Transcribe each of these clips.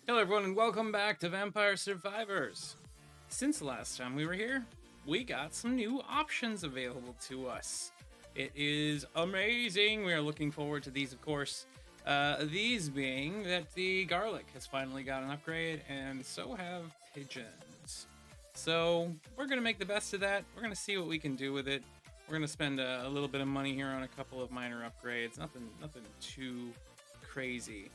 Hello everyone and welcome back to Vampire Survivors. Since the last time we were here, we got some new options available to us. It is amazing. We are looking forward to these, of course. These being that the garlic has finally got an upgrade, and so have pigeons. So we're gonna make the best of that. We're gonna see what we can do with it. We're gonna spend a little bit of money here on a couple of minor upgrades. Nothing too crazy.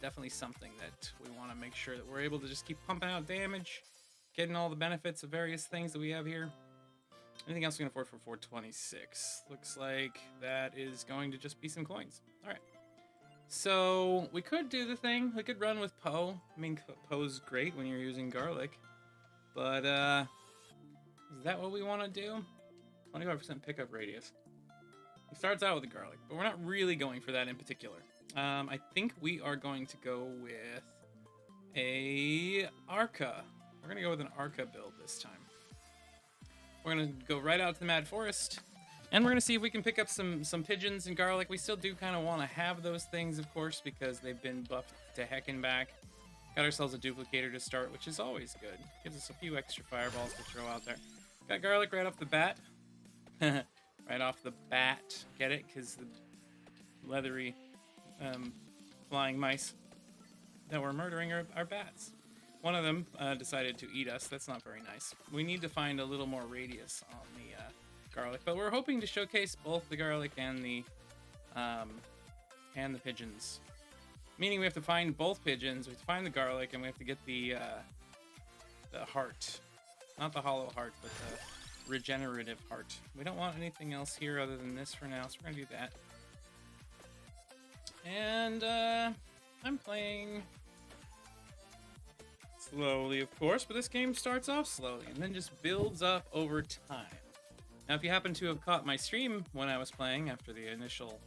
Definitely something that we want to make sure that we're able to just keep pumping out damage, getting all the benefits of various things that we have here. Anything else we can afford for 426? Looks like that is going to just be some coins. All right. So we could do the thing. We could run with Poe. I mean, Poe's great when you're using garlic, but is that what we want to do? 25% pickup radius. He starts out with the garlic, but we're not really going for that in particular. I think we are going to go with a Arca. We're going to go with an Arca build this time. We're going to go right out to the Mad Forest, and we're going to see if we can pick up some pigeons and garlic. We still do kind of want to have those things, of course, because they've been buffed to heck and back. Got ourselves a duplicator to start, which is always good. Gives us a few extra fireballs to throw out there. Got garlic right off the bat. Right off the bat. Get it? Because the leathery flying mice that were murdering our bats. One of them decided to eat us. That's not very nice. We need to find a little more radius on the garlic, but we're hoping to showcase both the garlic and the pigeons. Meaning we have to find both pigeons, we have to find the garlic, and we have to get the heart. Not the hollow heart, but the regenerative heart. We don't want anything else here other than this for now, so we're gonna do that. And I'm playing slowly, of course, but this game starts off slowly and then just builds up over time. Now, if you happen to have caught my stream when I was playing after the initial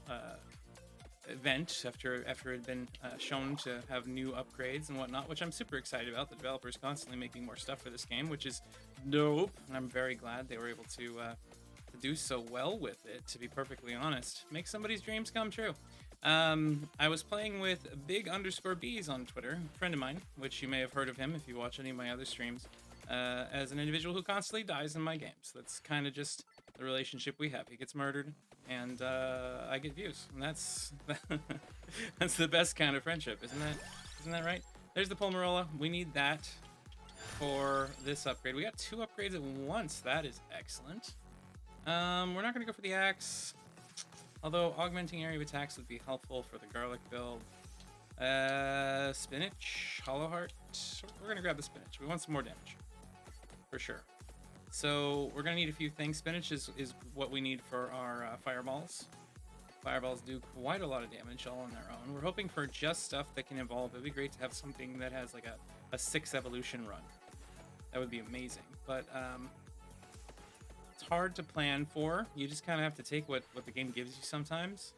event, after it had been shown to have new upgrades and whatnot, which I'm super excited about. The developer's constantly making more stuff for this game, which is dope, and I'm very glad they were able to do so well with it, to be perfectly honest. Make somebody's dreams come true. I was playing with big_bees on Twitter, a friend of mine, which you may have heard of him if you watch any of my other streams, as an individual who constantly dies in my games. That's kind of just the relationship we have. He gets murdered, and I get views, and that's that's the best kind of friendship, isn't that right? There's the Pulmarola. We need that for this upgrade. We got 2 upgrades at once. That is excellent. We're not going to go for the axe. Although augmenting area of attacks would be helpful for the garlic build. Spinach, hollow heart. We're gonna grab the spinach. We want some more damage, for sure. So we're gonna need a few things. Spinach is what we need for our fireballs. Fireballs do quite a lot of damage all on their own. We're hoping for just stuff that can evolve. It'd be great to have something that has like a 6 evolution run. That would be amazing. But it's hard to plan for. You just kind of have to take what the game gives you sometimes.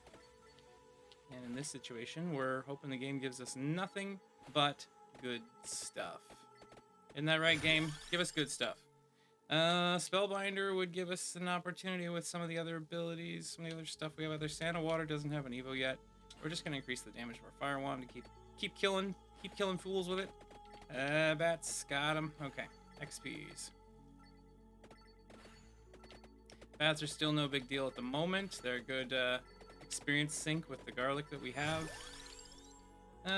And in this situation, we're hoping the game gives us nothing but good stuff. Isn't that right, game? Give us good stuff. Spellbinder would give us an opportunity with some of the other abilities, some of the other stuff we have out there. Santa Water doesn't have an Evo yet. We're just going to increase the damage of our Fire Wand to keep killing fools with it. Bats, got them. Okay, XPs. Bats are still no big deal at the moment. They're a good experience sync with the garlic that we have.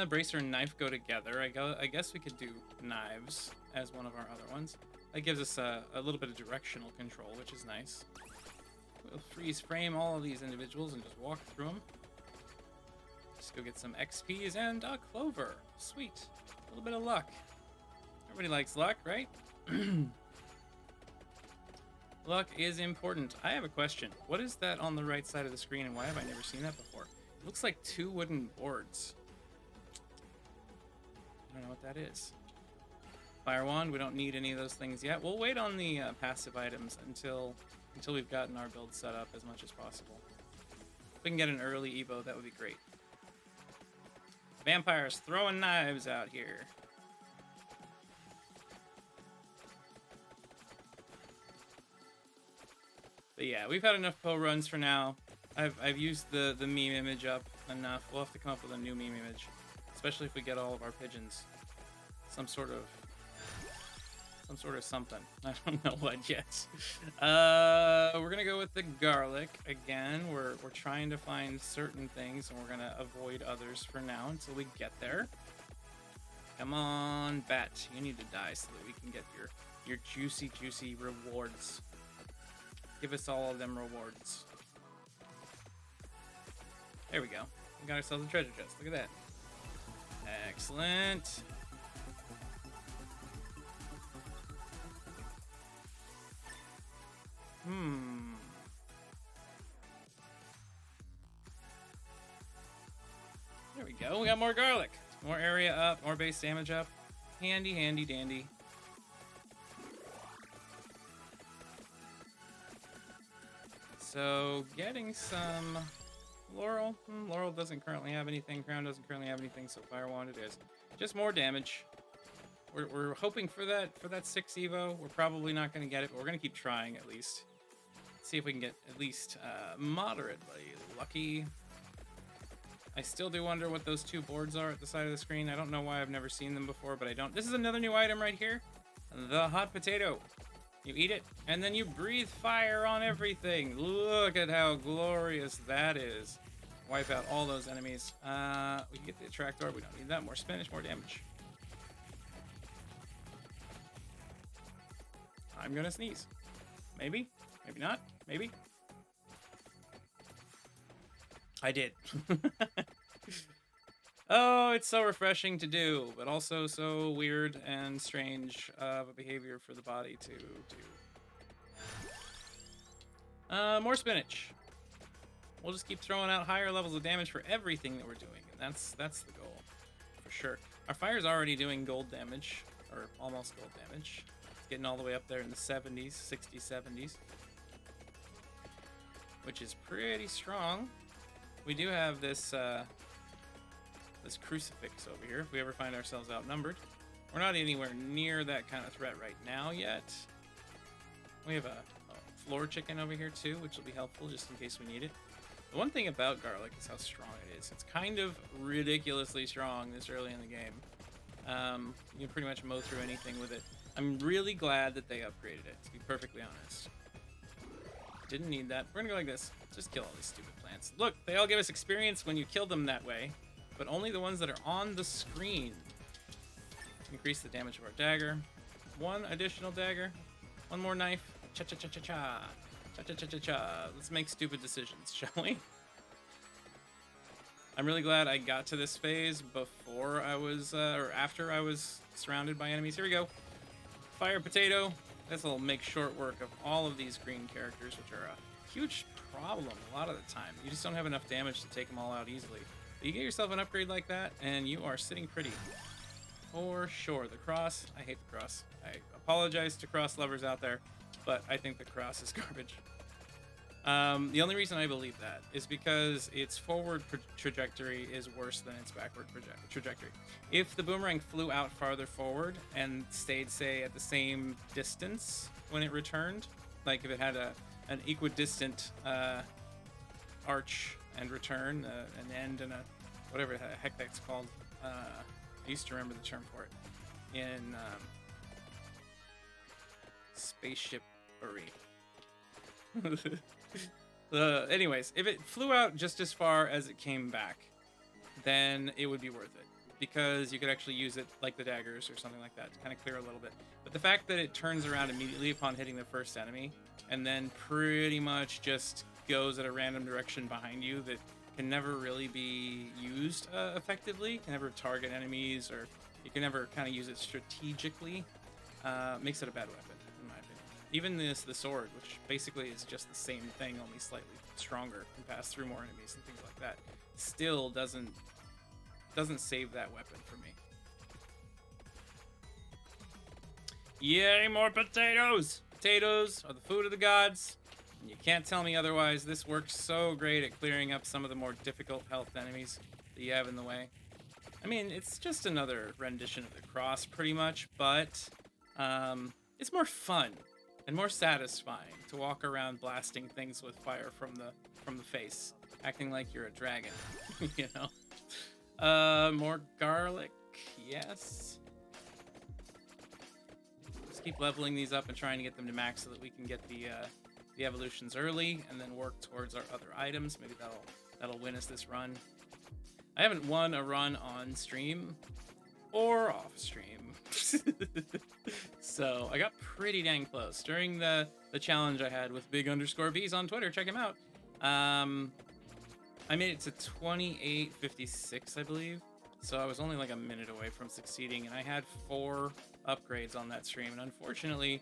Bracer and knife go together. I guess we could do knives as one of our other ones. That gives us a little bit of directional control, which is nice. We'll freeze frame all of these individuals and just walk through them. Just go get some XPs and a clover. Sweet. A little bit of luck. Everybody likes luck, right? Luck is important. I have a question. What is that on the right side of the screen, and why have I never seen that before? It looks like 2 wooden boards. I don't know what that is. Fire Wand, we don't need any of those things yet. We'll wait on the passive items until we've gotten our build set up as much as possible. If we can get an early Evo, that would be great. Vampires throwing knives out here. But yeah, we've had enough Poe runs for now. I've used the meme image up enough. We'll have to come up with a new meme image. especially if we get all of our pigeons. Some sort of something. I don't know what yet. We're gonna go with the garlic again. We're trying to find certain things, and we're gonna avoid others for now until we get there. Come on, bat. You need to die so that we can get your juicy rewards. Give us all of them rewards. There we go. We got ourselves a treasure chest. Look at that. Excellent. There we go. We got more garlic. More area up, more base damage up. Handy, handy, dandy. So, getting some Laurel. Laurel doesn't currently have anything. Crown doesn't currently have anything, so Fire Wand it is. Just more damage. We're hoping for that 6 Evo. We're probably not going to get it, but we're going to keep trying at least. See if we can get at least moderately lucky. I still do wonder what those 2 boards are at the side of the screen. I don't know why I've never seen them before, but I don't. This is another new item right here. The hot potato. You eat it, and then you breathe fire on everything. Look at how glorious that is. Wipe out all those enemies. We can get the attractor. We don't need that. More spinach, more damage. I'm gonna sneeze. Maybe. Maybe not. Maybe. I did. Oh, it's so refreshing to do, but also so weird and strange of a behavior for the body to do. More spinach. We'll just keep throwing out higher levels of damage for everything that we're doing, and that's the goal, for sure. Our fire's already doing gold damage, or almost gold damage. It's getting all the way up there in the 70s, 60s, 70s. Which is pretty strong. We do have this this crucifix over here if we ever find ourselves outnumbered. We're not anywhere near that kind of threat right now yet. We have a floor chicken over here too, which will be helpful just in case we need it. The one thing about garlic is how strong it is. It's kind of ridiculously strong this early in the game. You can pretty much mow through anything with it. I'm really glad that they upgraded it, to be perfectly honest. Didn't need that. We're gonna go like this. Just kill all these stupid plants. Look, they all give us experience when you kill them that way, but only the ones that are on the screen. Increase the damage of our dagger. 1 additional dagger. 1 more knife. Cha-cha-cha-cha-cha. Cha-cha-cha-cha-cha. Let's make stupid decisions, shall we? I'm really glad I got to this phase before I was, or after I was surrounded by enemies. Here we go. Fire potato. This will make short work of all of these green characters, which are a huge problem a lot of the time. You just don't have enough damage to take them all out easily. But you get yourself an upgrade like that, and you are sitting pretty. For sure. The cross. I hate the cross. I apologize to cross lovers out there, but I think the cross is garbage. The only reason I believe that is because its forward trajectory is worse than its backward trajectory. If the boomerang flew out farther forward and stayed, say, at the same distance when it returned, like if it had an equidistant arch and return, an end and a whatever the heck that's called. I used to remember the term for it in spaceship-ery. Anyways, if it flew out just as far as it came back, then it would be worth it, because you could actually use it like the daggers or something like that to kind of clear a little bit. But the fact that it turns around immediately upon hitting the first enemy and then pretty much just goes at a random direction behind you that can never really be used effectively, can never target enemies, or you can never kind of use it strategically, makes it a bad weapon. Even the sword, which basically is just the same thing, only slightly stronger, can pass through more enemies and things like that, still doesn't save that weapon for me. Yay, more potatoes! Potatoes are the food of the gods, and you can't tell me otherwise. This works so great at clearing up some of the more difficult health enemies that you have in the way. I mean, it's just another rendition of the cross, pretty much, but it's more fun and more satisfying to walk around blasting things with fire from the face, acting like you're a dragon, you know? More garlic, yes. Just keep leveling these up and trying to get them to max so that we can get the evolutions early and then work towards our other items. Maybe that'll win us this run. I haven't won a run on stream or off stream. So I got pretty dang close during the challenge I had with big_bees on Twitter. Check him out. I made it to 28:56, I believe. So I was only like a minute away from succeeding, and I had 4 upgrades on that stream, and unfortunately,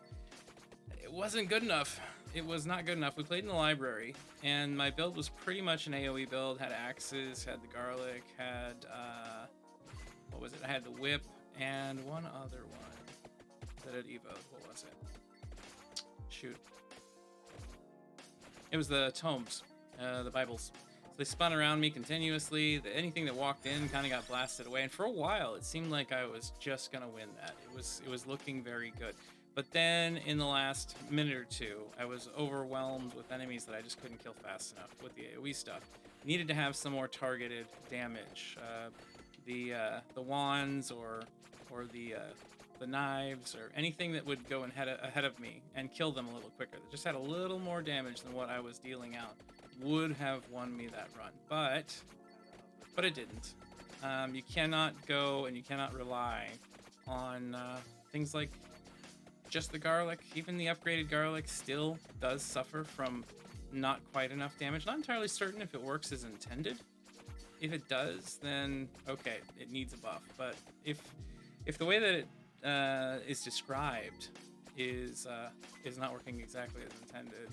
it wasn't good enough. It was not good enough. We played in the library, and my build was pretty much an AoE build. Had axes, had the garlic, had, what was it? I had the whip, and one other one that had Evos. What was it? Shoot. It was the tomes, the Bibles. So they spun around me continuously. Anything that walked in kind of got blasted away, and for a while, it seemed like I was just gonna win that. It was looking very good. But then in the last minute or two, I was overwhelmed with enemies that I just couldn't kill fast enough with the AoE stuff. Needed to have some more targeted damage. The wands or the knives or anything that would go ahead of me and kill them a little quicker. That just had a little more damage than what I was dealing out would have won me that run. But it didn't. You cannot go and you cannot rely on things like just the garlic. Even the upgraded garlic still does suffer from not quite enough damage. Not entirely certain if it works as intended. If it does, then okay, it needs a buff. But if the way that it is described is not working exactly as intended,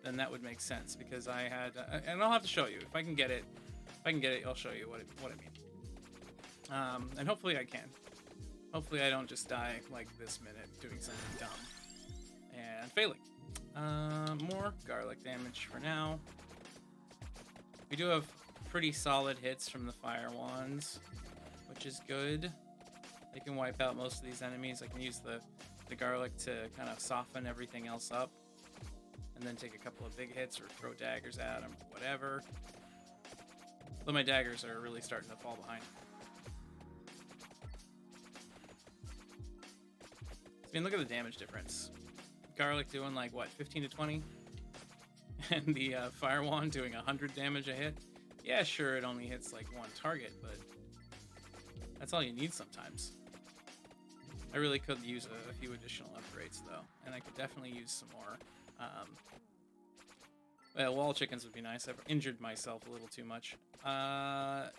then that would make sense, because I had and I'll have to show you if I can get it. If I can get it, I'll show you what I mean. And hopefully I can. Hopefully I don't just die like this minute doing something dumb and failing. More garlic damage for now. We do have pretty solid hits from the fire wands, which is good. They can wipe out most of these enemies. I can use the garlic to kind of soften everything else up, and then take a couple of big hits or throw daggers at them, whatever. Though my daggers are really starting to fall behind. I mean, look at the damage difference. Garlic doing like, what, 15 to 20? And the fire wand doing 100 damage a hit. Yeah, sure, it only hits like one target, but that's all you need sometimes. I really could use a few additional upgrades, though, and I could definitely use some more. Well, wall chickens would be nice. I've injured myself a little too much. I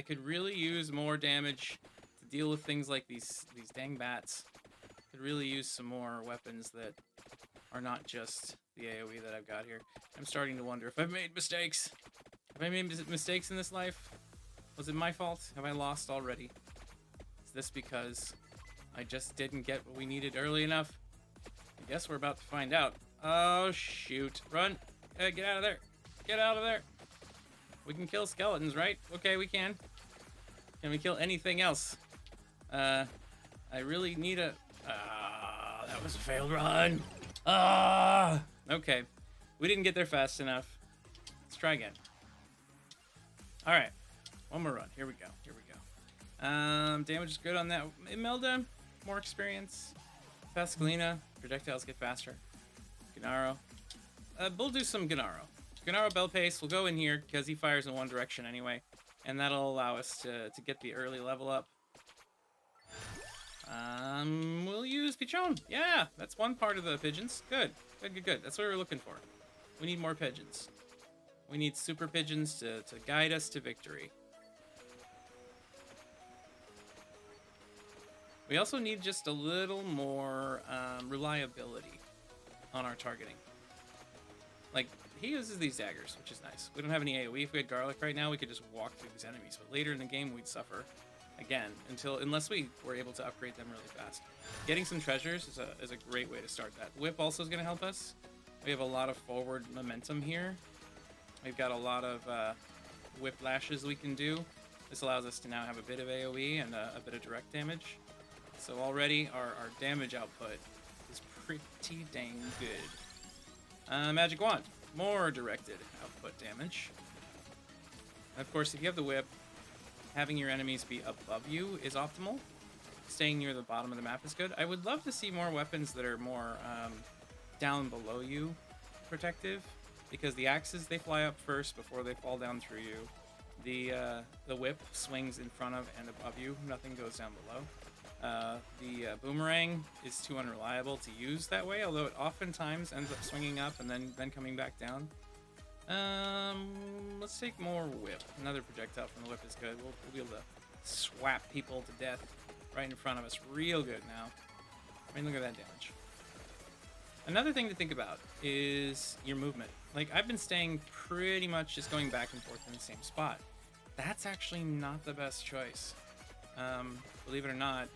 could really use more damage to deal with things like these dang bats. Could really use some more weapons that are not just the AoE that I've got here. I'm starting to wonder if I've made mistakes. Have I made mistakes in this life? Was it my fault? Have I lost already? Is this because I just didn't get what we needed early enough? I guess we're about to find out. Oh, shoot. Run. Get out of there. Get out of there. We can kill skeletons, right? Okay, we can. Can we kill anything else? I really need a... that was a failed run. Okay. We didn't get there fast enough. Let's try again. All right. One more run. Here we go. Here we go. Damage is good on that. Imelda, more experience. Pascalina, projectiles get faster. Gennaro. We'll do some Gennaro. Gennaro Bell Pace will go in here because he fires in one direction anyway. And that'll allow us to get the early level up. We'll use Pichon. Yeah, that's one part of the pigeons. Good. Good, good, good. That's what we're looking for. We need more pigeons. We need super pigeons to guide us to victory. We also need just a little more reliability on our targeting. Like, he uses these daggers, which is nice. We don't have any AoE. If we had garlic right now, we could just walk through these enemies. But later in the game, we'd suffer again unless we were able to upgrade them really fast. Getting some treasures is a great way to start that. Whip also is going to help us. We have a lot of forward momentum here. We've got a lot of whip lashes we can do. This allows us to now have a bit of AoE and a bit of direct damage. So already our damage output is pretty dang good. Magic Wand, more directed output damage. And of course, if you have the whip, having your enemies be above you is optimal. Staying near the bottom of the map is good. I would love to see more weapons that are more down below you protective, because the axes, they fly up first before they fall down through you. The whip swings in front of and above you. Nothing goes down below. The boomerang is too unreliable to use that way, although it oftentimes ends up swinging up and then coming back down. Let's take more whip. Another projectile from the whip is good. We'll be able to swap people to death right in front of us real good now. I mean, look at that damage. Another thing to think about is your movement. Like, I've been staying pretty much just going back and forth in the same spot. That's actually not the best choice. Believe it or not,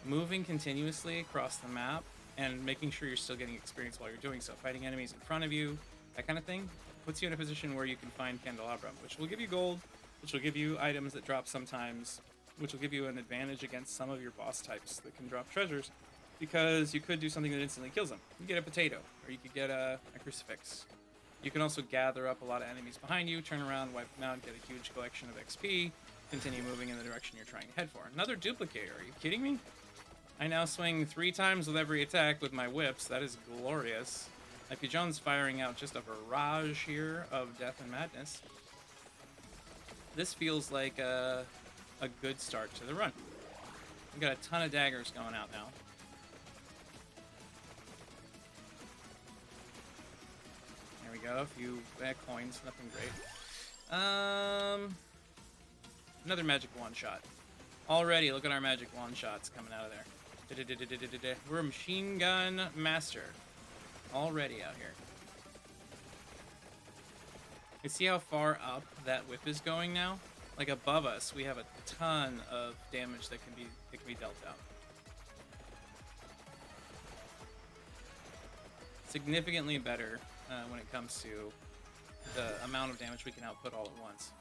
moving continuously across the map and making sure you're still getting experience while you're doing so, fighting enemies in front of you, that kind of thing, puts you in a position where you can find candelabrum, which will give you gold, which will give you items that drop sometimes, which will give you an advantage against some of your boss types that can drop treasures, because you could do something that instantly kills them. You get a potato, or you could get a crucifix. You can also gather up a lot of enemies behind you, turn around, wipe them out, get a huge collection of XP, continue moving in the direction you're trying to head for. Another duplicator, are you kidding me? I now swing 3 times with every attack with my whips. That is glorious. My Pigeon's firing out just a barrage here of death and madness. This feels like a good start to the run. We've got a ton of daggers going out now. There we go, a few coins, nothing great. Another magic one-shot. Already, look at our magic one-shots coming out of there. We're a machine gun master. Already out here. You see how far up that whip is going now? Like, above us, we have a ton of damage that can be dealt out. Significantly better when it comes to the amount of damage we can output all at once.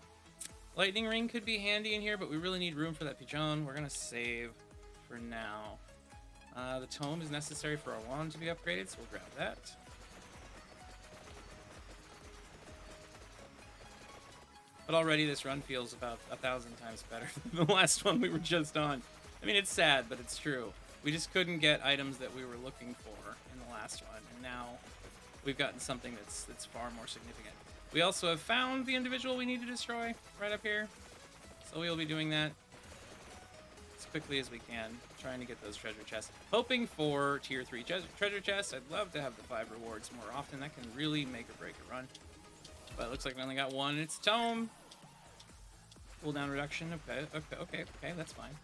Lightning ring could be handy in here, but we really need room for that pigeon. We're gonna save for now. The tome is necessary for our wand to be upgraded, so we'll grab that. But already this run feels about 1,000 times better than the last one we were just on. I mean, it's sad, but it's true. We just couldn't get items that we were looking for in the last one, and now we've gotten something that's far more significant. We also have found the individual we need to destroy right up here, so we'll be doing that as quickly as we can, trying to get those treasure chests. Hoping for tier 3 treasure chests. I'd love to have the 5 rewards more often. That can really make or break a run. But it looks like we only got one. It's tome. Cooldown reduction. Okay, that's fine.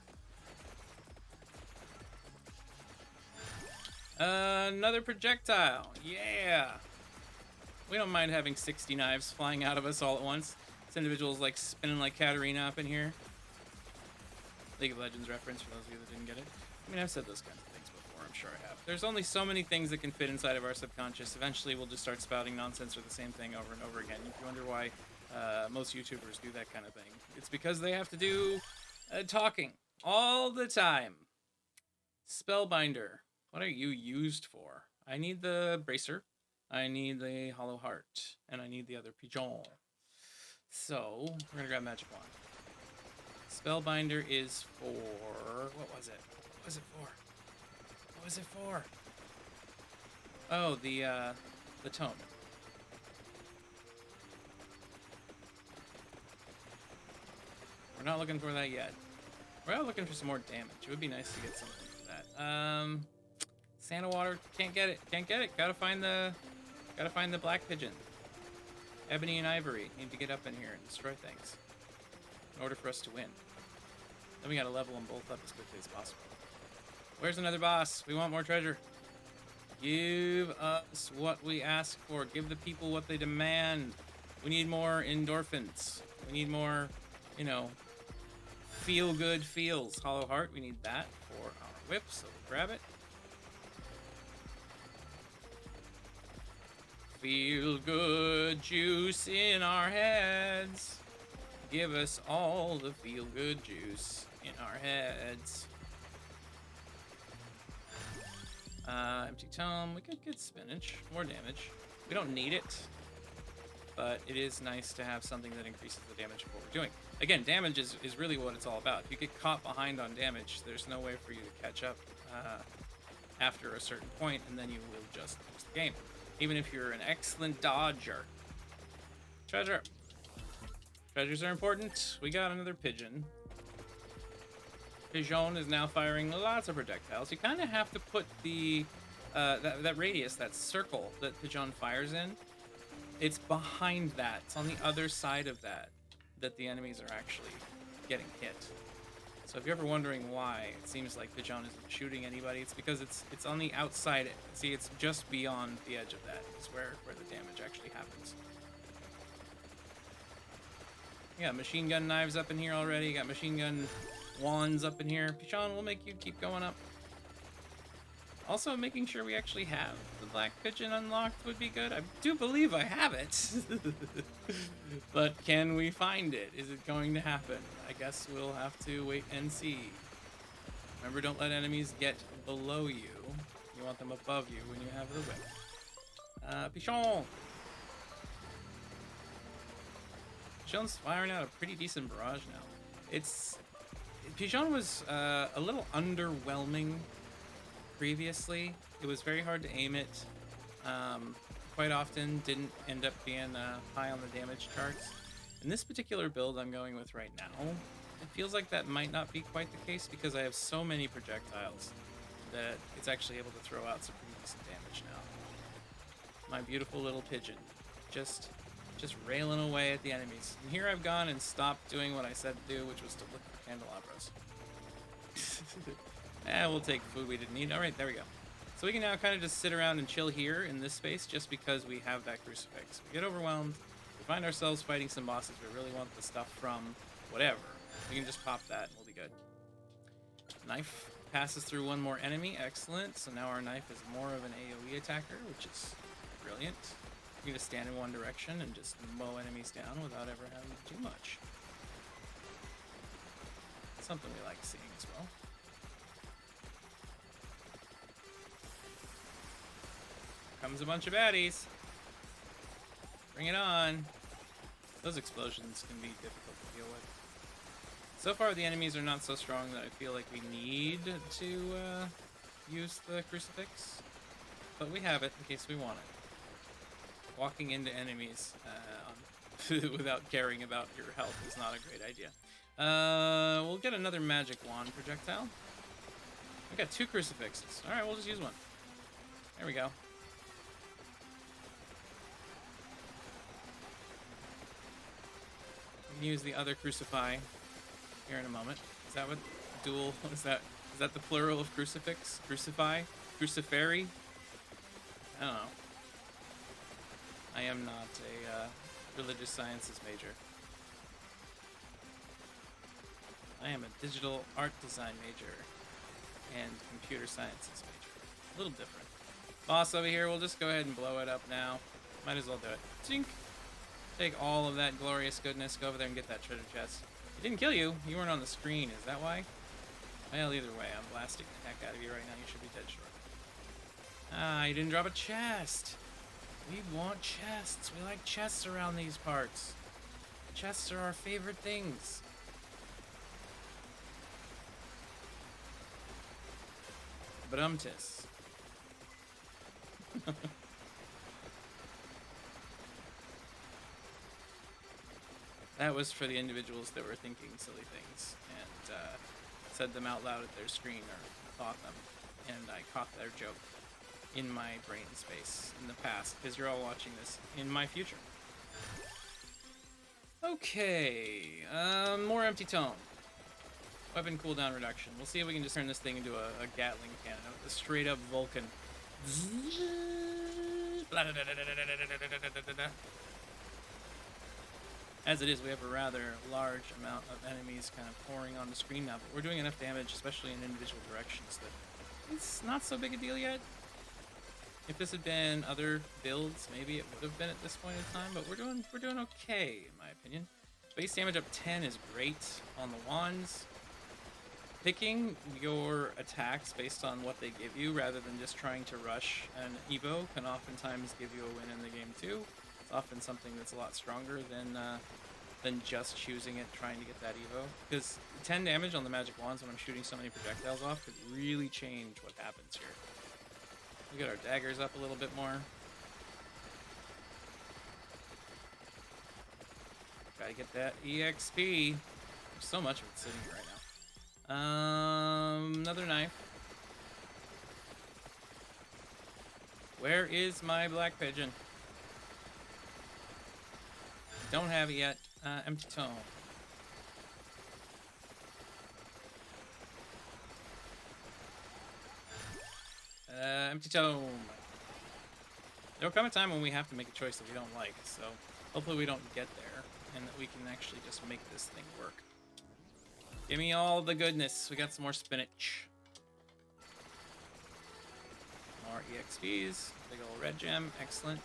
Another projectile. Yeah. We don't mind having 60 knives flying out of us all at once. This individual's like spinning like Katarina up in here. League of Legends reference for those of you that didn't get it. I mean, I've said those kinds of things before, I'm sure I have. There's only so many things that can fit inside of our subconscious. Eventually, we'll just start spouting nonsense or the same thing over and over again. If you wonder why most YouTubers do that kind of thing, it's because they have to do talking all the time. Spellbinder. What are you used for? I need the bracer. I need the hollow heart. And I need the other pigeon. So, we're gonna grab magic wand. Spellbinder is for... what was it? What was it for? What was it for? Oh, the tome. We're not looking for that yet. We're out looking for some more damage. It would be nice to get something for that. Santa water, can't get it. Can't get it. Gotta find the black pigeon. Ebony and ivory need to get up in here and destroy things in order for us to win. Then we gotta level them both up as quickly as possible. Where's another boss? We want more treasure. Give us what we ask for. Give the people what they demand. We need more endorphins. We need more, you know, feel-good feels. Hollow heart, we need that for our whip, so we'll grab it. Feel-good juice in our heads. Give us all the feel-good juice in our heads. Empty tome. We could get spinach. More damage. We don't need it, but it is nice to have something that increases the damage of what we're doing. Again, damage is really what it's all about. If you get caught behind on damage, there's no way for you to catch up after a certain point, and then you will just lose the game. Even if you're an excellent dodger. Treasure. Treasures are important. We got another pigeon. Pigeon is now firing lots of projectiles. You kind of have to put the that radius, that circle that Pigeon fires in, it's behind that. It's on the other side of that the enemies are actually getting hit. So if you're ever wondering why it seems like Pigeon isn't shooting anybody, it's because it's on the outside. See, it's just beyond the edge of that. It's where the damage actually happens. You got machine gun knives up in here already. You got machine gun wands up in here. Pigeon will make you keep going up. Also, making sure we actually have the black pigeon unlocked would be good. I do believe I have it. But can we find it? Is it going to happen? I guess we'll have to wait and see. Remember, don't let enemies get below you. You want them above you when you have the whip. Pigeon! Pigeon's firing out a pretty decent barrage now. Pigeon was a little underwhelming previously. It was very hard to aim it. Quite often didn't end up being high on the damage charts. In this particular build I'm going with right now, it feels like that might not be quite the case because I have so many projectiles that it's actually able to throw out some pretty decent damage now. My beautiful little pigeon, just railing away at the enemies. And here I've gone and stopped doing what I said to do, which was to look for candelabras. We'll take food we didn't need. All right, there we go. So we can now kind of just sit around and chill here in this space just because we have that crucifix. We get overwhelmed. We find ourselves fighting some bosses. We really want the stuff from whatever. We can just pop that and we'll be good. Knife passes through one more enemy. Excellent. So now our knife is more of an AoE attacker, which is brilliant. You can just stand in one direction and just mow enemies down without ever having to do much. Something we like seeing as well. Comes a bunch of baddies. Bring it on. Those explosions can be difficult to deal with. So far, the enemies are not so strong that I feel like we need to use the crucifix. But we have it in case we want it. Walking into enemies without caring about your health is not a great idea. We'll get another magic wand projectile. We got 2 crucifixes. All right, we'll just use one. There we go. We can use the other crucify here in a moment. Is that what dual? Is that the plural of crucifix? Crucify? Cruciferi? I don't know. I am not a religious sciences major. I am a digital art design major and computer sciences major. A little different. Boss over here, we'll just go ahead and blow it up now. Might as well do it. Tink! Take all of that glorious goodness, go over there and get that treasure chest. It didn't kill you. You weren't on the screen. Is that why? Well, either way, I'm blasting the heck out of you right now. You should be dead short. Ah, you didn't drop a chest. We want chests. We like chests around these parts. Chests are our favorite things. Brumtis. That was for the individuals that were thinking silly things and said them out loud at their screen or thought them. And I caught their joke in my brain space in the past because you're all watching this in my future. Okay, more empty tone. Weapon cooldown reduction. We'll see if we can just turn this thing into a Gatling cannon with a straight up Vulcan. As it is, we have a rather large amount of enemies kind of pouring on the screen now, but we're doing enough damage, especially in individual directions, that it's not so big a deal yet. If this had been other builds, maybe it would have been at this point in time, but we're doing okay, in my opinion. Base damage up 10 is great on the wands. Picking your attacks based on what they give you, rather than just trying to rush an Evo, can oftentimes give you a win in the game too. It's often something that's a lot stronger than than just choosing it, trying to get that Evo. Because 10 damage on the magic wands when I'm shooting so many projectiles off could really change what happens here. We get our daggers up a little bit more. Gotta get that EXP. There's so much of it sitting here right now. Another knife. Where is my black pigeon? Don't have it yet. Empty tome. Empty tome. There'll come a time when we have to make a choice that we don't like, so hopefully we don't get there, and that we can actually just make this thing work. Give me all the goodness. We got some more spinach. More EXPs. Big old red gem. Excellent.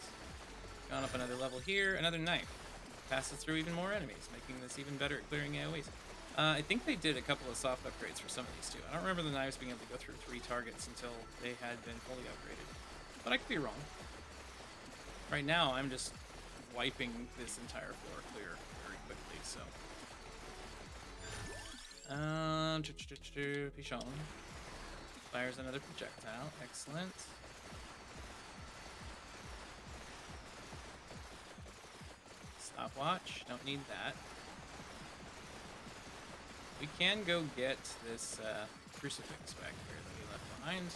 Gone up another level here. Another knife. Passes through even more enemies, making this even better at clearing AoEs. I think they did a couple of soft upgrades for some of these too. I don't remember the knives being able to go through 3 targets until they had been fully upgraded. But I could be wrong. Right now, I'm just wiping this entire floor clear very quickly, so. Pichon. Fires another projectile. Excellent. Stopwatch. Don't need that. We can go get this crucifix back here that we left behind.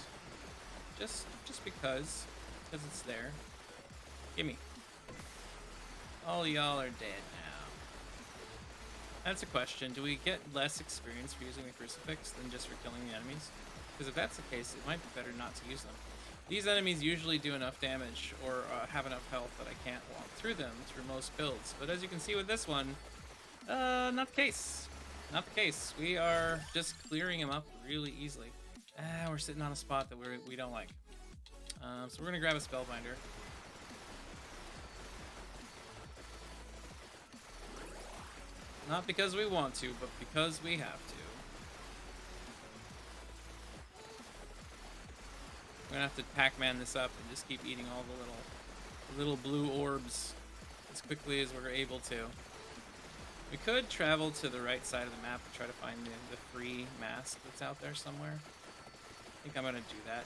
Just because it's there. Gimme. All y'all are dead now. That's a question. Do we get less experience for using the crucifix than just for killing the enemies? Because if that's the case, it might be better not to use them. These enemies usually do enough damage or have enough health that I can't walk through them through most builds. But as you can see with this one, not the case. Not the case. We are just clearing him up really easily. We're sitting on a spot that we don't like. So we're going to grab a Spellbinder. Not because we want to, but because we have to. We're going to have to Pac-Man this up and just keep eating all the little blue orbs as quickly as we're able to. We could travel to the right side of the map and try to find the free mask that's out there somewhere. I think I'm going to do that.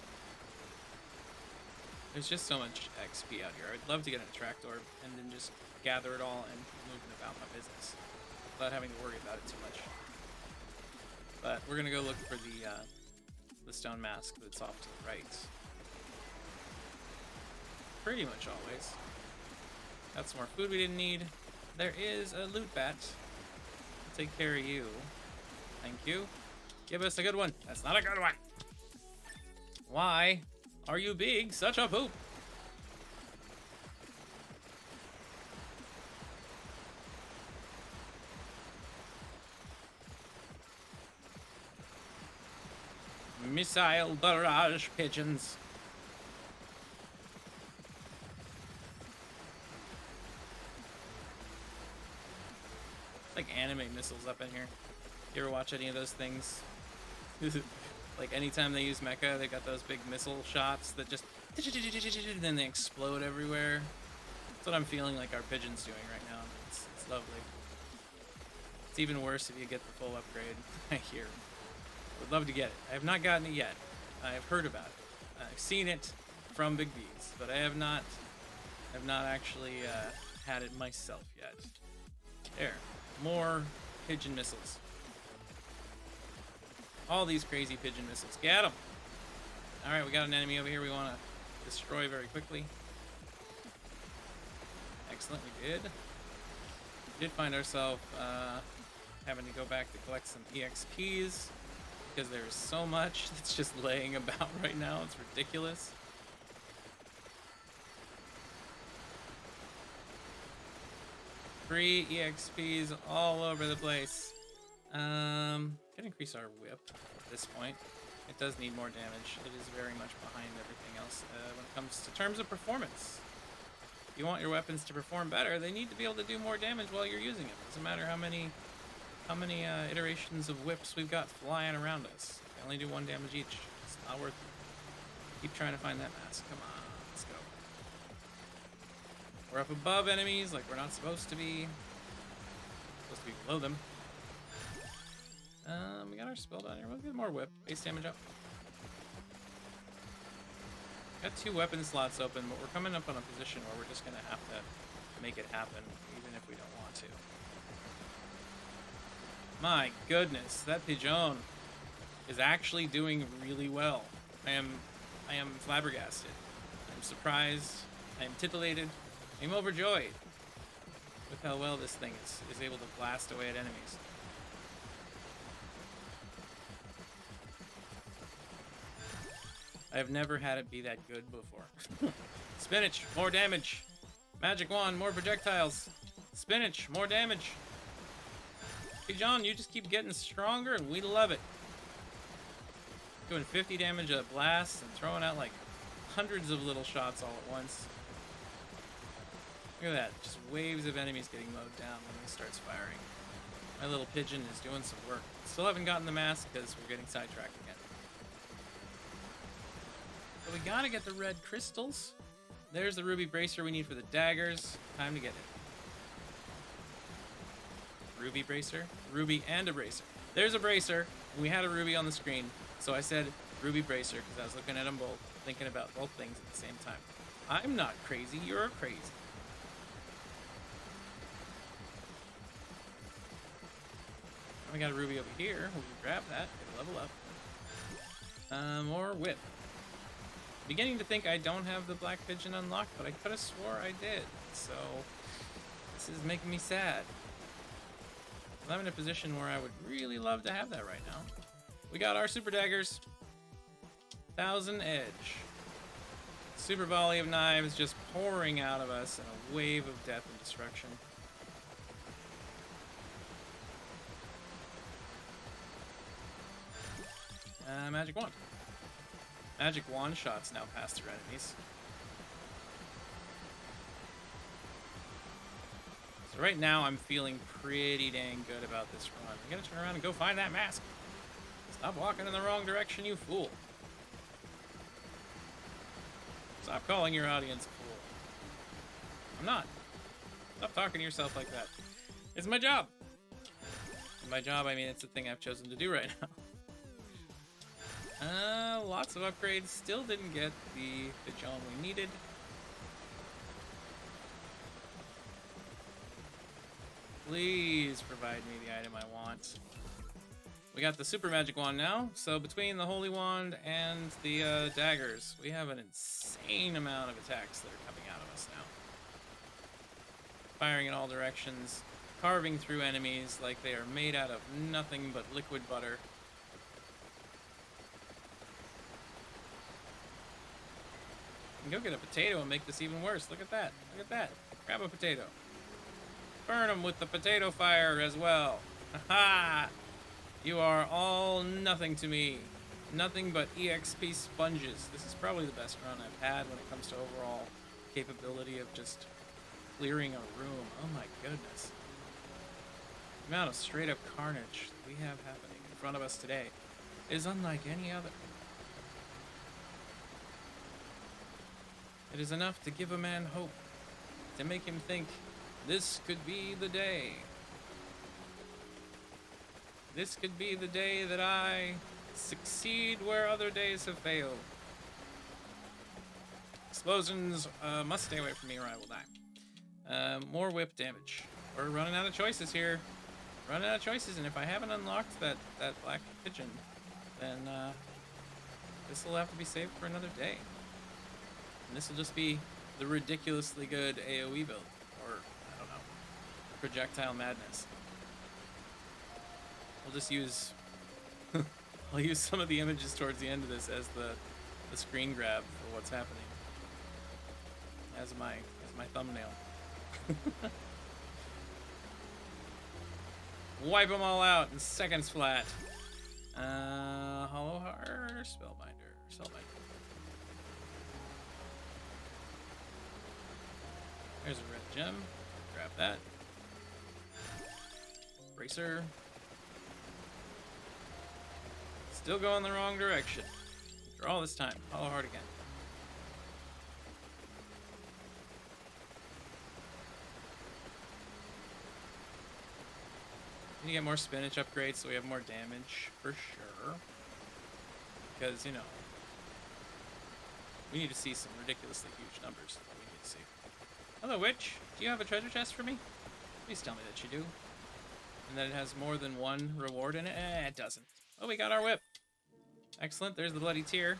There's just so much XP out here. I'd love to get an attract orb and then just gather it all and move about my business without having to worry about it too much. But we're going to go look for the stone mask that's off to the right. Pretty much always. Got some more food we didn't need. There is a loot bat. I'll take care of you. Thank you. Give us a good one. That's not a good one. Why are you being such a poop? Missile barrage pigeons. Like anime missiles up in here. You ever watch any of those things? Like anytime they use mecha, they got those big missile shots that just and then they explode everywhere. That's what I'm feeling like our pigeon's doing right now. It's lovely. It's even worse if you get the full upgrade. I hear. Would love to get it. I have not gotten it yet. I have heard about it. I've seen it from Big B's, but I have not actually had it myself yet. There. More pigeon missiles. All these crazy pigeon missiles. Get them! Alright, we got an enemy over here we want to destroy very quickly. Excellent, we did. We did find ourselves having to go back to collect some EXPs because there's so much that's just laying about right now. It's ridiculous. Free EXPs all over the place. Can increase our whip at this point. It does need more damage. It is very much behind everything else when it comes to terms of performance. If you want your weapons to perform better, they need to be able to do more damage while you're using them. Doesn't matter how many iterations of whips we've got flying around us. They only do 1 damage each. It's not worth it. Keep trying to find that mask. Come on, let's go. We're up above enemies like we're not supposed to be. supposed to be below them. We got our spellbinder. We'll get more whip. Base damage up. Got 2 weapon slots open, but we're coming up on a position where we're just gonna have to make it happen, even if we don't want to. My goodness, that Pigeon is actually doing really well. I am flabbergasted. I'm surprised. I am titillated. I'm overjoyed with how well this thing is able to blast away at enemies. I have never had it be that good before. Spinach, more damage. Magic wand, more projectiles. Spinach, more damage. Hey John, you just keep getting stronger and we love it. Doing 50 damage a blast and throwing out like hundreds of little shots all at once. Look at that, just waves of enemies getting mowed down when he starts firing. My little pigeon is doing some work. Still haven't gotten the mask because we're getting sidetracked again. But we gotta get the red crystals. There's the ruby bracer we need for the daggers. Time to get it. Ruby bracer, ruby and a bracer. There's a bracer, and we had a ruby on the screen, so I said ruby bracer because I was looking at them both, thinking about both things at the same time. I'm not crazy, you're crazy. We got a ruby over here. We can grab that, get a level up. More whip. Beginning to think I don't have the black pigeon unlocked, but I could have swore I did. So this is making me sad. I'm in a position where I would really love to have that right now. We got our super daggers. 1000 edge. Super volley of knives just pouring out of us in a wave of death and destruction. Magic wand. Magic wand shots now pass through enemies. So right now I'm feeling pretty dang good about this run. We gotta turn around and go find that mask. Stop walking in the wrong direction, you fool. Stop calling your audience a fool. I'm not. Stop talking to yourself like that. It's my job. And my job, I mean, it's the thing I've chosen to do right now. Lots of upgrades. Still didn't get the John we needed. Please provide me the item I want. We got the super magic wand now, so between the holy wand and the daggers, we have an insane amount of attacks that are coming out of us now. Firing in all directions, carving through enemies like they are made out of nothing but liquid butter. Go get a potato and make this even worse. Look at that. Look at that. Grab a potato. Burn them with the potato fire as well. Ha! You are all nothing to me. Nothing but EXP sponges. This is probably the best run I've had when it comes to overall capability of just clearing a room. Oh my goodness. The amount of straight up carnage we have happening in front of us today is unlike any other. It is enough to give a man hope, to make him think, this could be the day. This could be the day that I succeed where other days have failed. Explosions must stay away from me or I will die. More whip damage. We're running out of choices here. Running out of choices, and if I haven't unlocked that black pigeon, then this will have to be saved for another day. And this will just be the ridiculously good AoE build, or, I don't know, projectile madness. We'll just use, I'll use some of the images towards the end of this as the screen grab for what's happening. As my thumbnail. Wipe them all out in seconds flat. Hollow Heart, Spellbinder. There's a red gem. Grab that. Bracer. Still going the wrong direction. After all this time. Hollow Heart again. We need to get more spinach upgrades so we have more damage for sure. Because, you know, we need to see some ridiculously huge numbers. That we need to see. Hello, witch. Do you have a treasure chest for me? Please tell me that you do. And that it has more than one reward in it? It doesn't. Oh, we got our whip. Excellent. There's the bloody tear.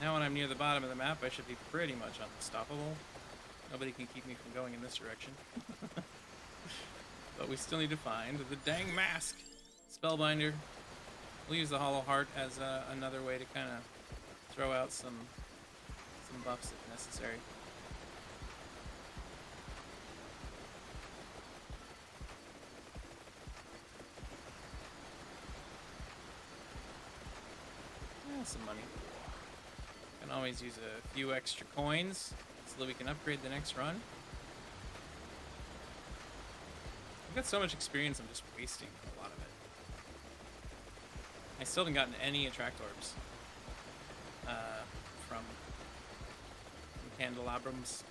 Now when I'm near the bottom of the map, I should be pretty much unstoppable. Nobody can keep me from going in this direction. But we still need to find the dang mask. Spellbinder. We'll use the Hollow Heart as another way to kind of throw out some buffs if necessary. Some money. Can always use a few extra coins so that we can upgrade the next run. I've got so much experience, I'm just wasting a lot of it. I still haven't gotten any attract orbs from candelabrums. So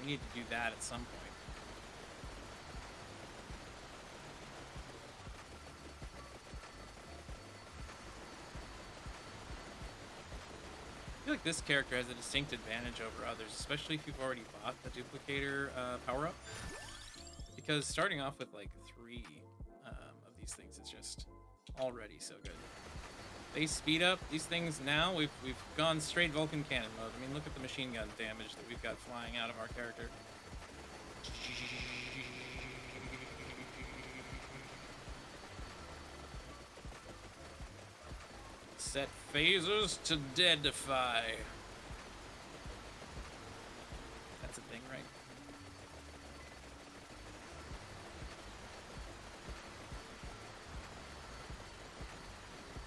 we need to do that at some point. I feel like this character has a distinct advantage over others, especially if you've already bought the duplicator power-up. Because starting off with like 3 of these things is just already so good. They speed up these things now. We've gone straight Vulcan cannon mode. I mean, look at the machine gun damage that we've got flying out of our character. Set phasers to deadify. That's a thing, right?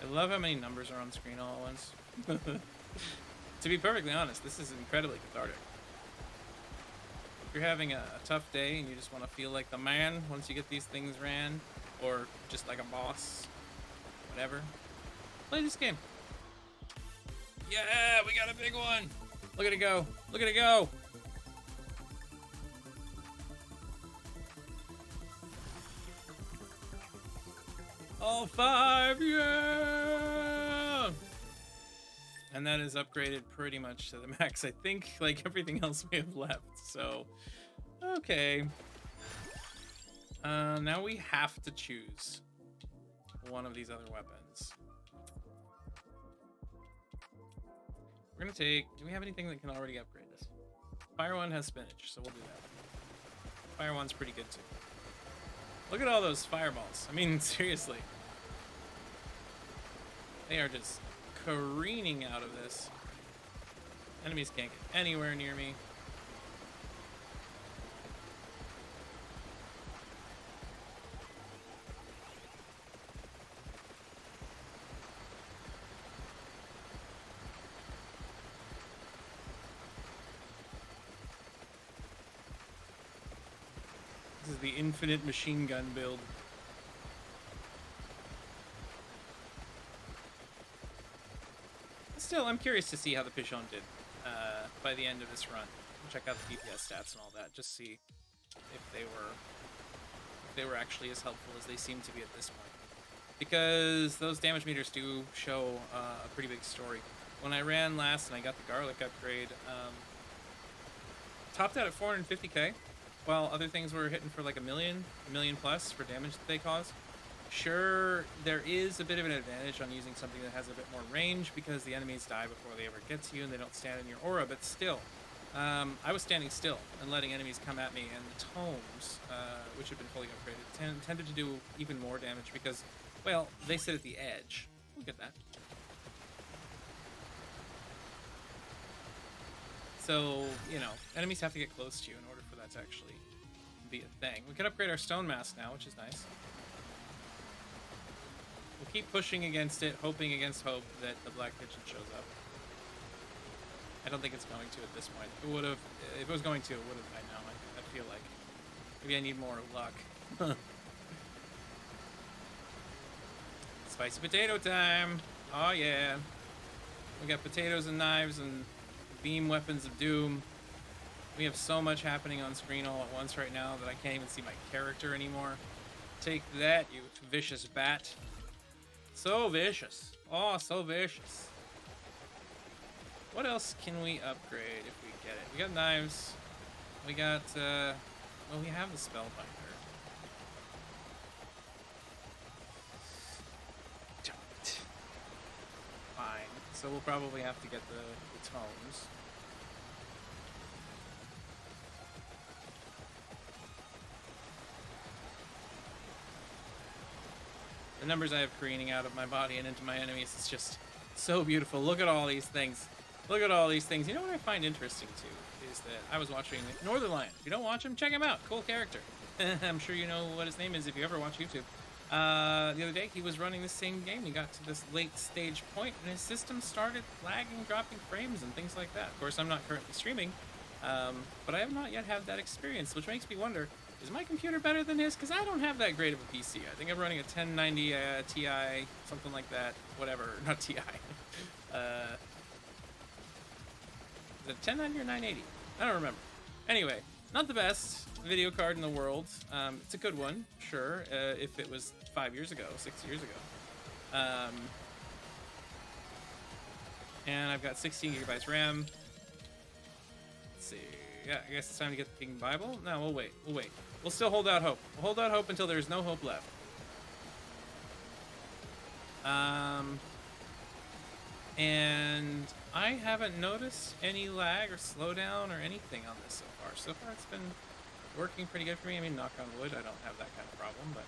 I love how many numbers are on screen all at once. To be perfectly honest, this is incredibly cathartic. If you're having a tough day and you just want to feel like the man once you get these things ran, or just like a boss, whatever, play this game. Yeah, we got a big one. Look at it go. Look at it go. All 5, yeah! And that is upgraded pretty much to the max. I think, like, everything else we have left, so... Okay. Now we have to choose one of these other weapons. We're gonna take... Do we have anything that can already upgrade this? Fire one has spinach, so we'll do that. Fire one's pretty good, too. Look at all those fireballs. I mean, seriously. They are just careening out of this. Enemies can't get anywhere near me. This is the infinite machine gun build. Still, I'm curious to see how the Pigeon did by the end of this run. We'll check out the DPS stats and all that, just see if they were actually as helpful as they seem to be at this point. Because those damage meters do show a pretty big story. When I ran last and I got the garlic upgrade, topped out at 450k, while other things were hitting for like a million plus for damage that they cause. Sure, there is a bit of an advantage on using something that has a bit more range because the enemies die before they ever get to you and they don't stand in your aura, but still, I was standing still and letting enemies come at me, and the tomes, which have been fully upgraded, tended to do even more damage because, well, they sit at the edge. Look at that. So, you know, enemies have to get close to you in order for that to actually be a thing. We can upgrade our stone mask now, which is nice. We'll keep pushing against it, hoping against hope that the Black Pigeon shows up. I don't think it's going to at this point. It would have, if it was going to, it would have by now. I feel like maybe I need more luck. Spicy potato time! Oh yeah! We got potatoes and knives and beam weapons of doom. We have so much happening on screen all at once right now that I can't even see my character anymore. Take that, you vicious bat. So vicious. Oh, so vicious. What else can we upgrade if we get it? We got knives. We got, well, we have the spellbinder. Fine. So we'll probably have to get the tomes. The numbers I have careening out of my body and into my enemies is just so beautiful. Look at all these things. Look at all these things. You know what I find interesting too is that I was watching Northern Lion. If you don't watch him, check him out. Cool character. I'm sure you know what his name is if you ever watch YouTube. The other day he was running the same game. He got to this late stage point and his system started lagging, dropping frames and things like that. Of course, I'm not currently streaming, but I have not yet had that experience, which makes me wonder, is my computer better than his? Because I don't have that great of a PC. I think I'm running a 1090 Ti, something like that. Whatever, not Ti. Is it 1090 or 980? I don't remember. Anyway, not the best video card in the world. It's a good one, sure, if it was 5 years ago, 6 years ago. And I've got 16 gigabytes RAM. Let's see. Yeah, I guess it's time to get the King Bible. No, we'll wait. We'll wait. We'll still hold out hope. We'll hold out hope until there's no hope left. And I haven't noticed any lag or slowdown or anything on this so far. So far, it's been working pretty good for me. I mean, knock on wood, I don't have that kind of problem, but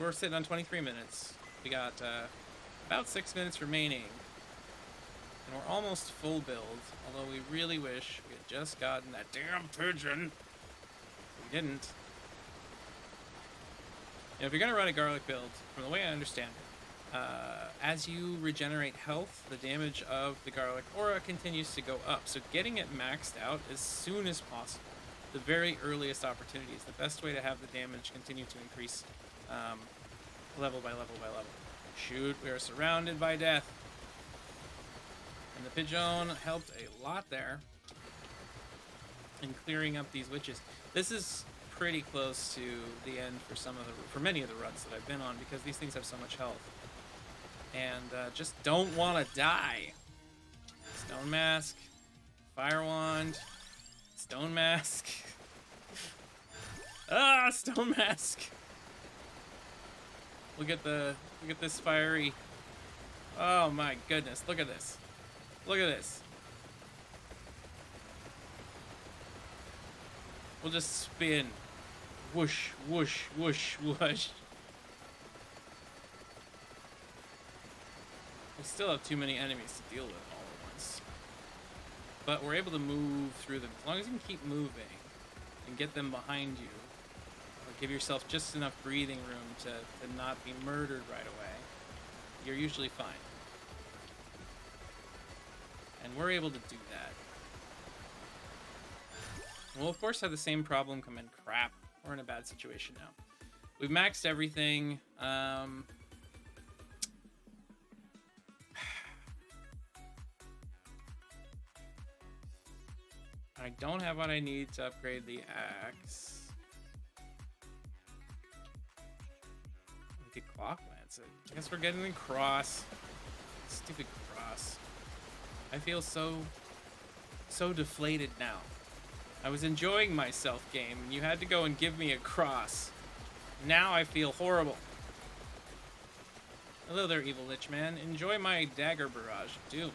we're sitting on 23 minutes. We got about 6 minutes remaining. And we're almost full build, although we really wish we had just gotten that damn pigeon. We didn't. You know, if you're going to run a garlic build, from the way I understand it, as you regenerate health, the damage of the garlic aura continues to go up. So getting it maxed out as soon as possible, the very earliest opportunity, is the best way to have the damage continue to increase level by level by level. Shoot, we are surrounded by death. And the pigeon helped a lot there in clearing up these witches. This is pretty close to the end for many of the runs that I've been on, because these things have so much health. And just don't want to die. Stone Mask, Fire Wand, Stone Mask. Ah, Stone Mask. Look at this fiery. Oh my goodness, look at this. Look at this. We'll just spin. Whoosh, whoosh, whoosh, whoosh. We still have too many enemies to deal with all at once. But we're able to move through them. As long as you can keep moving and get them behind you, or give yourself just enough breathing room to not be murdered right away, you're usually fine. And we're able to do that. We'll of course have the same problem come in. Crap, we're in a bad situation now. We've maxed everything. I don't have what I need to upgrade the axe. We could clock lance it. I guess we're getting the cross. Stupid cross. I feel so deflated now. I was enjoying myself, game, and you had to go and give me a cross. Now I feel horrible. Hello there, evil lich man. Enjoy my dagger barrage of doom.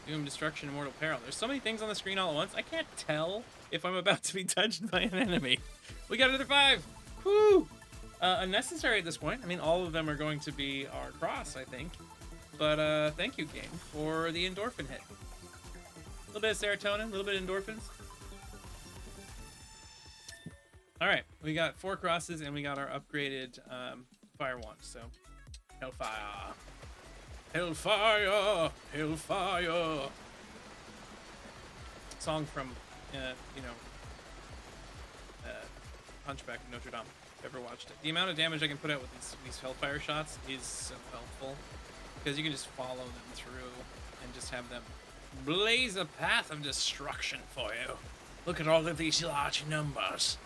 Doom, destruction, immortal peril. There's so many things on the screen all at once. I can't tell if I'm about to be touched by an enemy. We got another 5. Woo! Unnecessary at this point. I mean, all of them are going to be our cross, I think. But thank you, game, for the endorphin hit. A little bit of serotonin, a little bit of endorphins. All right, we got 4 crosses and we got our upgraded fire wand. So, hellfire, hellfire, hellfire. Song from, Hunchback of Notre Dame. If you ever watched it. The amount of damage I can put out with these hellfire shots is so helpful, because you can just follow them through and just have them blaze a path of destruction for you. Look at all of these large numbers.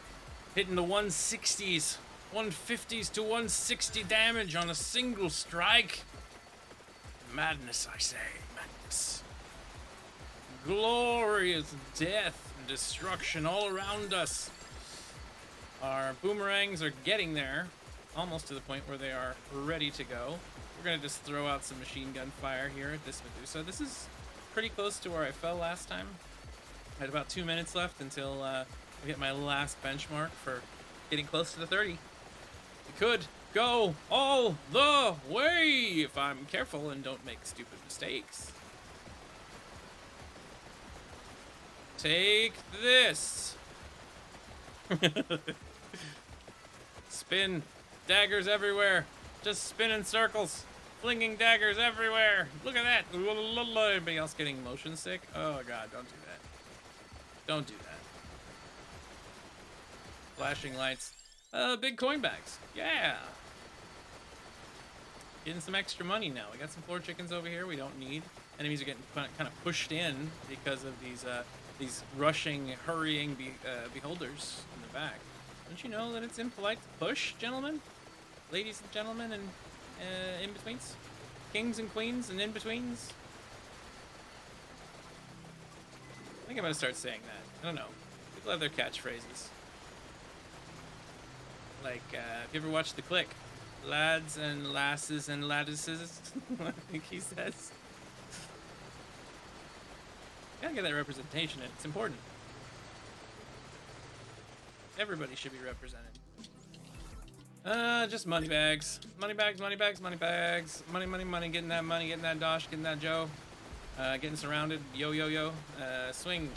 Hitting the 160s, 150s to 160 damage on a single strike. Madness, I say, madness. Glorious death and destruction all around us. Our boomerangs are getting there, almost to the point where they are ready to go. We're gonna just throw out some machine gun fire here at this Medusa. This is pretty close to where I fell last time. I had about 2 minutes left until I get my last benchmark for getting close to the 30. It could go all the way if I'm careful and don't make stupid mistakes. Take this. Spin. Daggers everywhere. Just spin in circles. Flinging daggers everywhere. Look at that. Anybody else getting motion sick? Oh god, don't do that. Don't do that. Flashing lights. Big coin bags. Yeah. Getting some extra money now. We got some floor chickens over here we don't need. Enemies are getting kind of pushed in because of these rushing, hurrying beholders in the back. Don't you know that it's impolite to push, gentlemen? Ladies and gentlemen and in-betweens? Kings and queens and in-betweens? I think I'm gonna start saying that. I don't know. People have their catchphrases. Like, if you ever watched The Click, lads and lasses and laddises, I think he says. Gotta get that representation in. It's important. Everybody should be represented. Just money bags. Money bags, money bags, money bags. Money, money, money. Getting that money, getting that dosh, getting that Joe. Getting surrounded. Yo, yo, yo. Swing.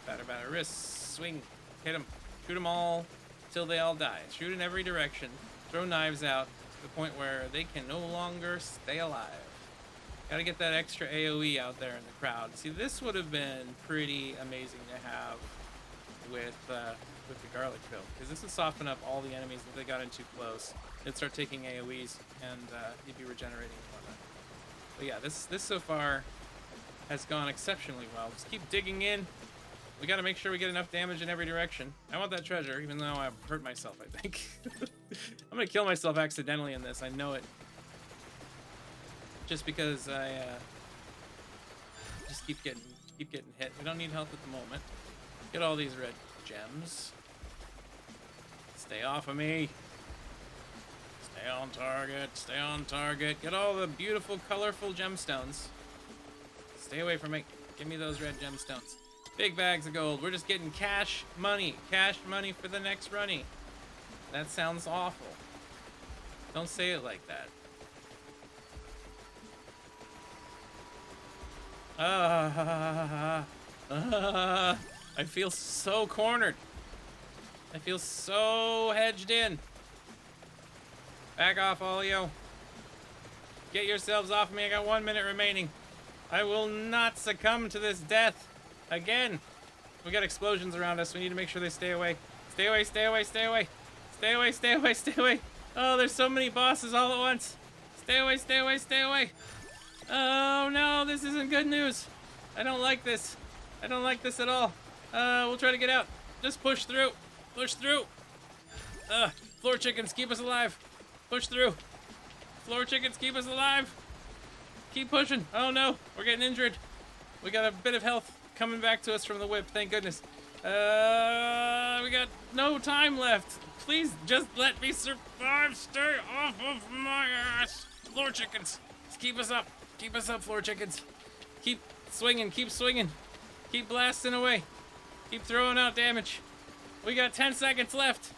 Batter, batter. Wrists. Swing. Hit them. Shoot them all till they all die. Shoot in every direction. Throw knives out to the point where they can no longer stay alive. Gotta get that extra AoE out there in the crowd. See, this would have been pretty amazing to have with the garlic build, because this would soften up all the enemies that they got in too close. They'd start taking AoEs, and you'd be regenerating and whatnot. But yeah, this so far has gone exceptionally well. Just keep digging in. We gotta make sure we get enough damage in every direction. I want that treasure, even though I've hurt myself, I think. I'm gonna kill myself accidentally in this, I know it. Just because I just keep getting hit. We don't need health at the moment. Get all these red gems. Stay off of me. Stay on target. Stay on target. Get all the beautiful, colorful gemstones. Stay away from me. Give me those red gemstones. Big bags of gold. We're just getting cash money. Cash money for the next runny. That sounds awful. Don't say it like that. I feel so cornered. I feel so hedged in. Back off, all of you. Get yourselves off me. I got 1 minute remaining. I will not succumb to this death again. We got explosions around us. We need to make sure they stay away. Stay away, stay away, stay away. Stay away, stay away, stay away. Oh, there's so many bosses all at once. Stay away, stay away, stay away. Oh no, this isn't good news. I don't like this. I don't like this at all. We'll try to get out. Just push through. Push through. Floor chickens, keep us alive. Push through. Floor chickens, keep us alive. Keep pushing. Oh no, we're getting injured. We got a bit of health coming back to us from the whip, thank goodness. We got no time left. Please just let me survive. Stay off of my ass. Floor chickens, just keep us up. Keep us up, floor chickens. Keep swinging, keep swinging. Keep blasting away. Keep throwing out damage. We got 10 seconds left.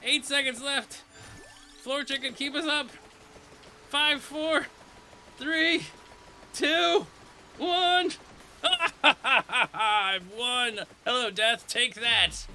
8 seconds left. Floor chicken, keep us up. 5, 4, 3, 2, 1. I've won. Hello, death. Take that.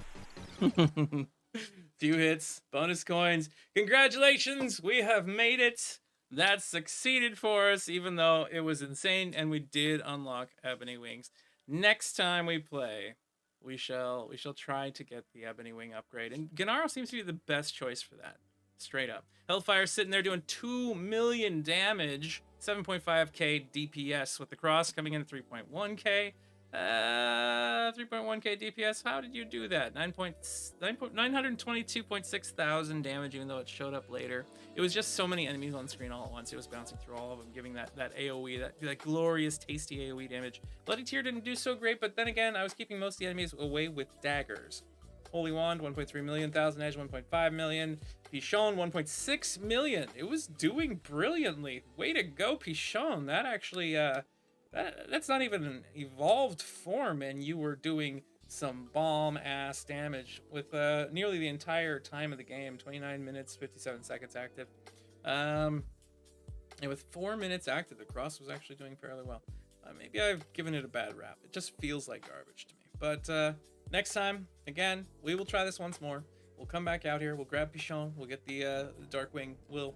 Few hits, bonus coins. Congratulations. We have made it. That succeeded for us, even though it was insane, and we did unlock Ebony Wings. Next time we play, we shall try to get the Ebony Wing upgrade, and Gennaro seems to be the best choice for that. Straight up. Hellfire's sitting there doing 2 million damage, 7.5k DPS with the cross coming in at 3.1k. 3.1k DPS. How did you do that? 922.6 thousand damage, even though it showed up later. It was just so many enemies on screen all at once. It was bouncing through all of them, giving that AoE, that glorious, tasty AoE damage. Bloody Tear didn't do so great, but then again, I was keeping most of the enemies away with daggers. Holy Wand, 1.3 million. Thousand Edge, 1.5 million. Pichon, 1.6 million. It was doing brilliantly. Way to go, Pichon. That actually, that's not even an evolved form, and you were doing some bomb-ass damage with nearly the entire time of the game. 29 minutes, 57 seconds active. And with 4 minutes active, the cross was actually doing fairly well. Maybe I've given it a bad rap. It just feels like garbage to me. But next time, again, we will try this once more. We'll come back out here. We'll grab Pichon. We'll get the Darkwing. We'll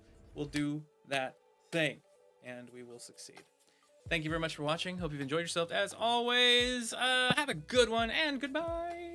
do that thing, and we will succeed. Thank you very much for watching. Hope you've enjoyed yourself as always. Have a good one, and goodbye.